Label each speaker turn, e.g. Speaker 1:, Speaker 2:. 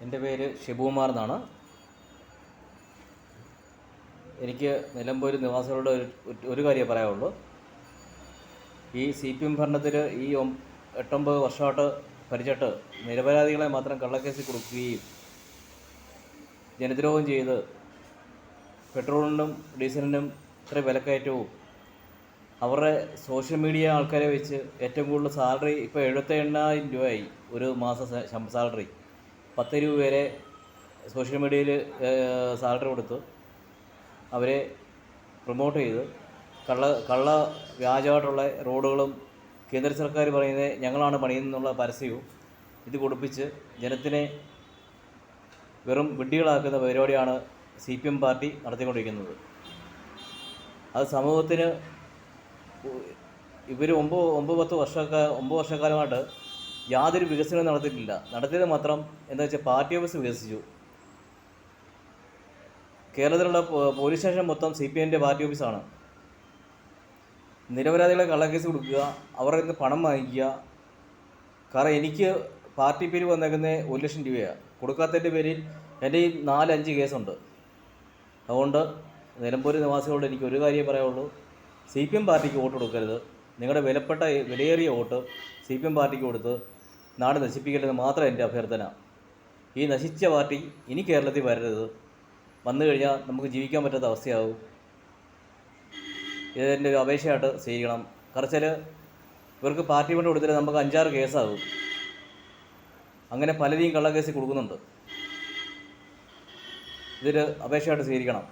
Speaker 1: എൻ്റെ പേര് ഷിബുകുമാർ എന്നാണ്. എനിക്ക് നിലമ്പൂർ നിവാസികളുടെ ഒരു കാര്യം പറയാനുള്ളൂ. ഈ CPM ഭരണത്തിൽ ഈ 8-9 വർഷമായിട്ട് ഭരിച്ചിട്ട് നിരപരാധികളെ മാത്രം കള്ളക്കേസിൽ കൊടുക്കുകയും ജനദ്രോഹം ചെയ്ത് പെട്രോളിനും ഡീസലിനും ഇത്ര വിലക്കയറ്റവും അവരുടെ സോഷ്യൽ മീഡിയ ആൾക്കാരെ വെച്ച് ഏറ്റവും കൂടുതൽ സാലറി ഇപ്പോൾ 78,000 രൂപയായി ഒരു മാസം സാലറി. 10 രൂപ വരെ സോഷ്യൽ മീഡിയയിൽ സാലറി കൊടുത്ത് അവരെ പ്രൊമോട്ട് ചെയ്ത് കള്ള വ്യാജമായിട്ടുള്ള റോഡുകളും കേന്ദ്ര സർക്കാർ പറയുന്നത് ഞങ്ങളാണ് പണിയുന്നുള്ള പരസ്യവും ഇത് കൊടുപ്പിച്ച് ജനത്തിനെ വെറും വിഡ്ഢികളാക്കുന്ന പരിപാടിയാണ് CPM പാർട്ടി നടത്തിക്കൊണ്ടിരിക്കുന്നത്. അത് സമൂഹത്തിന് ഇവർ 9-10 വർഷക്കാലമായിട്ട് യാതൊരു വികസനവും നടത്തിയിട്ടില്ല. നടത്തിയത് മാത്രം എന്താ വെച്ചാൽ പാർട്ടി ഓഫീസ് വികസിച്ചു. കേരളത്തിലുള്ള പോലീസ് സ്റ്റേഷൻ മൊത്തം CPMൻ്റെ പാർട്ടി ഓഫീസാണ്. നിരപരാധികളെ കള്ളക്കേസ് കൊടുക്കുക, അവരുടെ നിന്ന് പണം വാങ്ങിക്കുക. കാരണം എനിക്ക് പാർട്ടി പേര് വന്നേക്കുന്നത് 1 ലക്ഷം രൂപയാണ്. കൊടുക്കാത്തതിൻ്റെ പേരിൽ എൻ്റെ ഈ 4-5 കേസുണ്ട്. അതുകൊണ്ട് നിലമ്പൂർ നിവാസികളോട് എനിക്ക് ഒരു കാര്യം പറയാനുള്ളൂ, CPM പാർട്ടിക്ക് വോട്ട് കൊടുക്കരുത്. നിങ്ങളുടെ വിലയേറിയ വോട്ട് CPM പാർട്ടിക്ക് കൊടുത്ത് നാട് നശിപ്പിക്കരുതെന്ന് മാത്രം എൻ്റെ അഭ്യർത്ഥന. ഈ നശിച്ച പാർട്ടി ഇനി കേരളത്തിൽ വരരുത്. വന്നു കഴിഞ്ഞാൽ നമുക്ക് ജീവിക്കാൻ പറ്റാത്ത അവസ്ഥയാവും. ഇതിൻ്റെ ഒരു അപേക്ഷയായിട്ട് സ്വീകരിക്കണം. കറച്ചാൽ ഇവർക്ക് പാർട്ടി ഫണ്ട് കൊടുത്തിട്ട് നമുക്ക് 5-6 കേസാകും. അങ്ങനെ പലരെയും കള്ളക്കേസിൽ കൊടുക്കുന്നുണ്ട്. ഇതൊരു അപേക്ഷയായിട്ട് സ്വീകരിക്കണം.